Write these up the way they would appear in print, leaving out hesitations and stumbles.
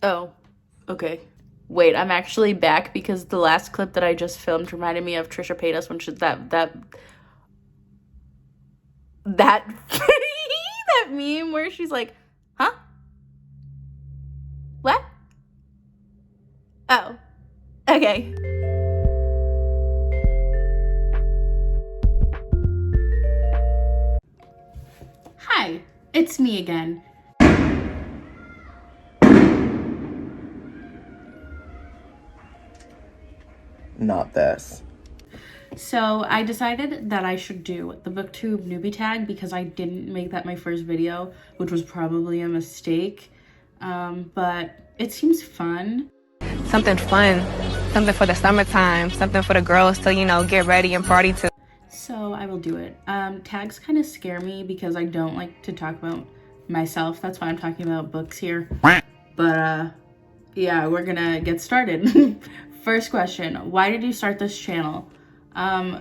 Oh, okay. Wait, I'm actually back because the last clip that I just filmed reminded me of Trisha Paytas when she that that meme where she's like, huh? What? Oh, okay. Hi, it's me again. Not this. So I decided that I should do the booktube newbie tag because I didn't make that my first video, which was probably a mistake. But it seems fun. Something fun, something for the summertime, something for the girls to, you know, get ready and party to. So I will do it. Tags kind of scare me because I don't like to talk about myself. That's why I'm talking about books here. But yeah, we're gonna get started. First question, why did you start this channel?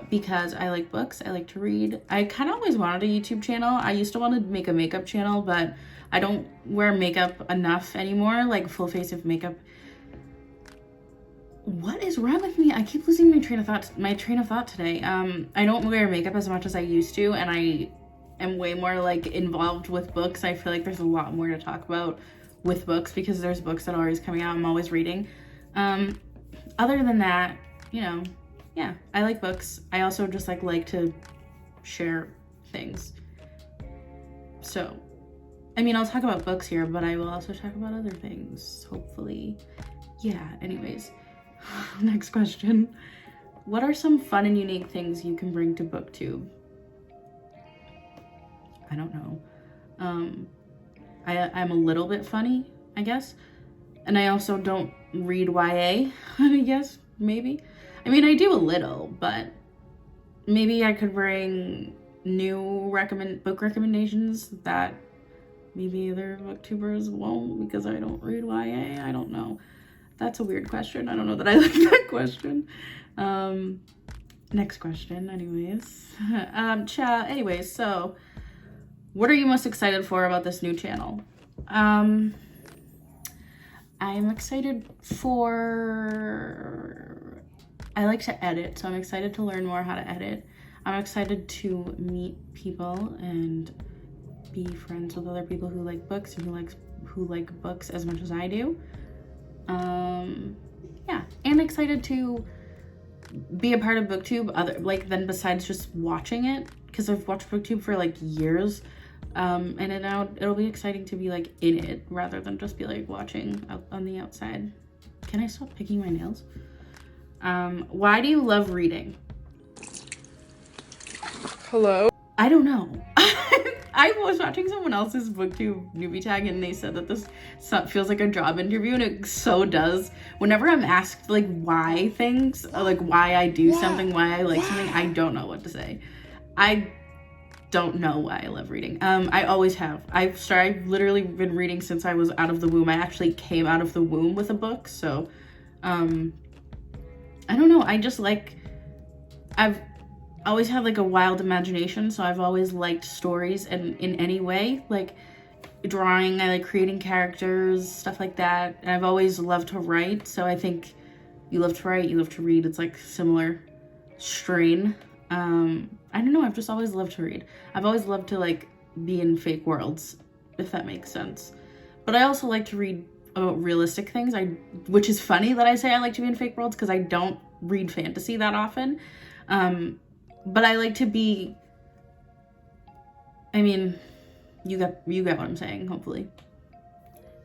Because I like books, I like to read. I kind of always wanted a YouTube channel. I used to want to make a makeup channel, but I don't wear makeup enough anymore, like full face of makeup. What is wrong with me? I keep losing my train of thought today. I don't wear makeup as much as I used to, and I am way more like involved with books. I feel like there's a lot more to talk about with books because there's books that are always coming out. I'm always reading. Other than that, you know, yeah, I like books. I also just like to share things. So, I mean, I'll talk about books here, but I will also talk about other things, hopefully. Yeah, anyways. Next question. What are some fun and unique things you can bring to booktube? I don't know. I'm a little bit funny, I guess. And I also don't read YA, I guess, maybe. I mean, I do a little, but maybe I could bring new book recommendations that maybe other booktubers won't because I don't read YA. I don't know. That's a weird question. I don't know that I like that question. Next question, anyways. Anyways, so what are you most excited for about this new channel? I'm excited I like to edit, so I'm excited to learn more how to edit. I'm excited to meet people and be friends with other people who like books and who like books as much as I do. Yeah, and excited to be a part of booktube then besides just watching it, because I've watched booktube for like years. And it'll be exciting to be like in it rather than just be like watching out on the outside. Can I stop picking my nails? Why do you love reading? Hello? I don't know. I was watching someone else's booktube newbie tag and they said that this feels like a job interview, and it so does. Whenever I'm asked like why things, or like why I do something, why I like something, I don't know what to say. I don't know why I love reading. I always have. I've literally been reading since I was out of the womb. I actually came out of the womb with a book, so I don't know. I've always had like a wild imagination, so I've always liked stories and in any way, like drawing, I like creating characters, stuff like that. And I've always loved to write, so I think you love to write, you love to read. It's like similar strain. I don't know, I've just always loved to read. I've always loved to like be in fake worlds, if that makes sense. But I also like to read about realistic things, which is funny that I say I like to be in fake worlds because I don't read fantasy that often. But I like to be, I mean, you get what I'm saying, hopefully.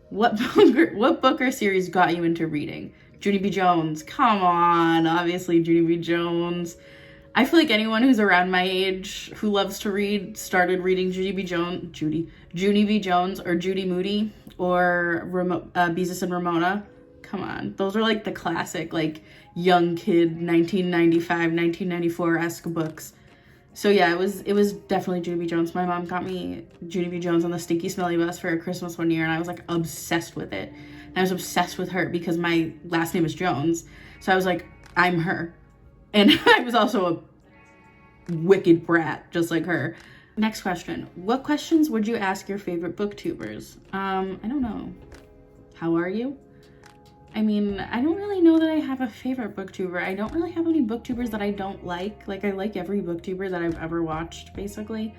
What book or series got you into reading? Junie B. Jones, come on, obviously Junie B. Jones. I feel like anyone who's around my age who loves to read started reading Junie B. Jones or Judy Moody or Beezus and Ramona. Come on, those are like the classic like young kid 1995, 1994-esque books. So yeah, it was definitely Junie B. Jones. My mom got me Junie B. Jones on the Stinky Smelly Bus for Christmas one year, and I was like obsessed with it. And I was obsessed with her because my last name is Jones, so I was like, I'm her. And I was also a wicked brat, just like her. Next question. What questions would you ask your favorite booktubers? I don't know. How are you? I mean, I don't really know that I have a favorite booktuber. I don't really have any booktubers that I don't like. Like, I like every booktuber that I've ever watched, basically.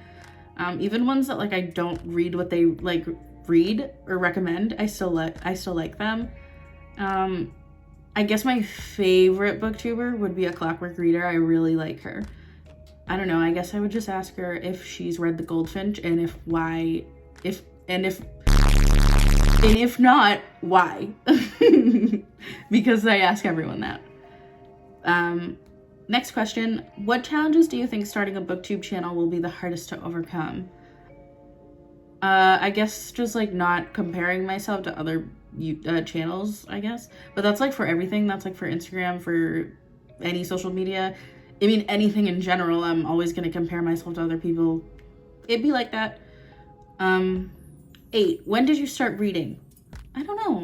Even ones that, like, I don't read what they, like, read or recommend, I still like them. I guess my favorite booktuber would be A Clockwork Reader. I really like her. I don't know, I guess I would just ask her if she's read The Goldfinch, and if not, why? Because I ask everyone that. Next question. What challenges do you think starting a booktube channel will be the hardest to overcome? I guess just like not comparing myself to other channels, I guess. But that's like for everything. That's like for Instagram, for any social media. I mean, anything in general, I'm always going to compare myself to other people. It'd be like that. 8. When did you start reading? I don't know.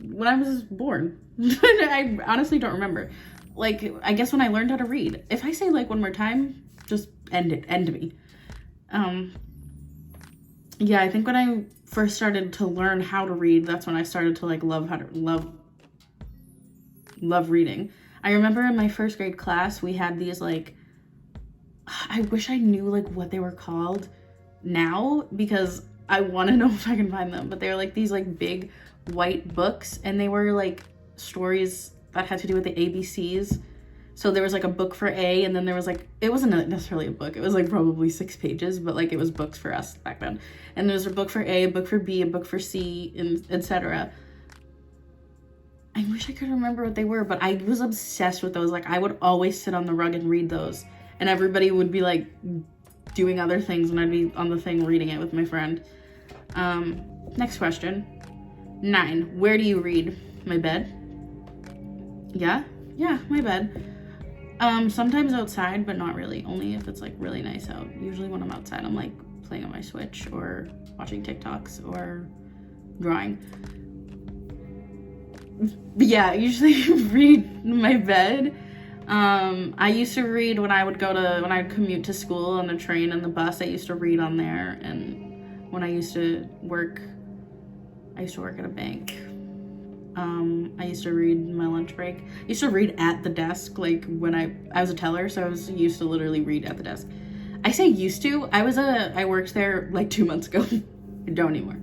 When I was born. I honestly don't remember. Like, I guess when I learned how to read. If I say like one more time, just end me. Yeah, I think when I first started to learn how to read, that's when I started to like love reading. I remember in my first grade class, we had these like, I wish I knew like what they were called now, because I want to know if I can find them, but they're like these like big white books, and they were like stories that had to do with the ABCs. So there was like a book for A, and then there was like, it wasn't necessarily a book, it was like probably 6 pages, but like it was books for us back then. And there was a book for A, a book for B, a book for C, and etc. I wish I could remember what they were, but I was obsessed with those. Like, I would always sit on the rug and read those, and everybody would be like doing other things, and I'd be on the thing reading it with my friend. Next question. 9. Where do you read? My bed? Yeah, my bed. Sometimes outside, but not really. Only if it's like really nice out. Usually when I'm outside, I'm like playing on my Switch or watching TikToks or drawing. But yeah, I usually read in my bed. I used to read when I'd commute to school on the train and the bus. I used to read on there, and when I used to work at a bank. I used to read in my lunch break. I used to read at the desk, like when I was a teller, so I was used to literally read at the desk. I say used to. I worked there like 2 months ago. I don't anymore.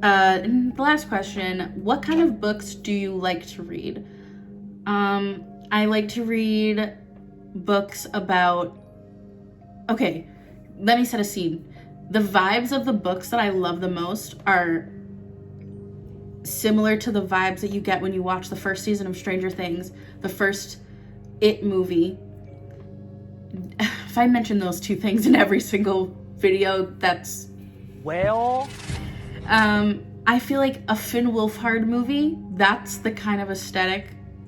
And the last question, what kind of books do you like to read? I like to read books about, okay, let me set a scene. The vibes of the books that I love the most are similar to the vibes that you get when you watch the first season of Stranger Things, the first It movie. If I mention those 2 things in every single video, that's... Well... I feel like a Finn Wolfhard movie, that's the kind of aesthetic,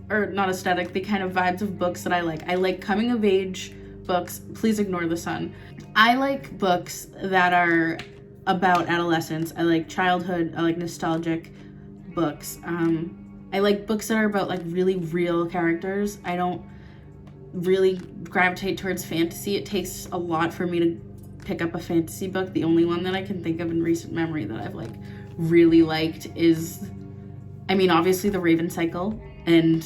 or not aesthetic, the kind of vibes of books that I like. I like coming of age books. Please ignore the sun. I like books that are about adolescence. I like childhood. I like nostalgic books. I like books that are about like really real characters. I don't really gravitate towards fantasy. It takes a lot for me to pick up a fantasy book. The only one that I can think of in recent memory that I've like really liked is, I mean, obviously The Raven Cycle, and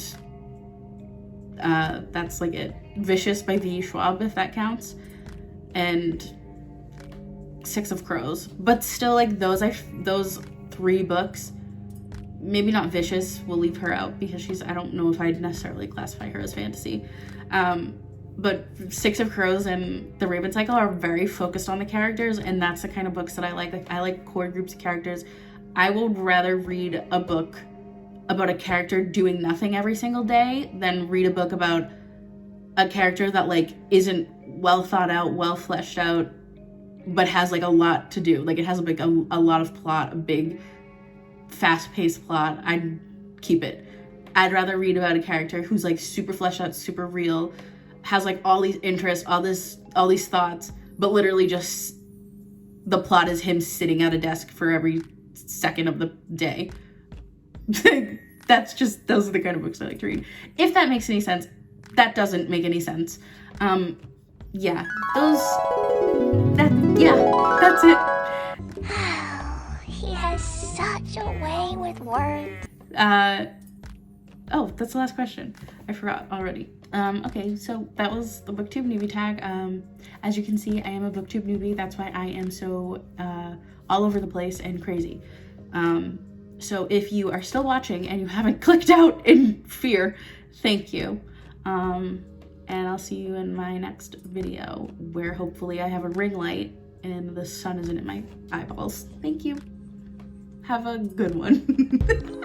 that's like it. Vicious by V. Schwab, if that counts, and 6 of Crows. But still, like those 3 books, maybe not Vicious, we'll leave her out because I don't know if I'd necessarily classify her as fantasy. But 6 of Crows and The Raven Cycle are very focused on the characters, and that's the kind of books that I like. Like, I like core groups of characters. I would rather read a book about a character doing nothing every single day than read a book about a character that like isn't well thought out, well fleshed out, but has like a lot to do. Like, it has like a lot of plot, a big fast-paced plot. I'd keep it. I'd rather read about a character who's like super fleshed out, super real, has like all these interests, all these thoughts, but literally just the plot is him sitting at a desk for every second of the day. Those are the kind of books I like to read. If that makes any sense. That doesn't make any sense. That's it. He has such a way with words. Oh, that's the last question. I forgot already. Okay, so that was the booktube newbie tag. As you can see, I am a booktube newbie. That's why I am so all over the place and crazy. So if you are still watching and you haven't clicked out in fear, thank you. And I'll see you in my next video where hopefully I have a ring light and the sun isn't in my eyeballs. Thank you. Have a good one.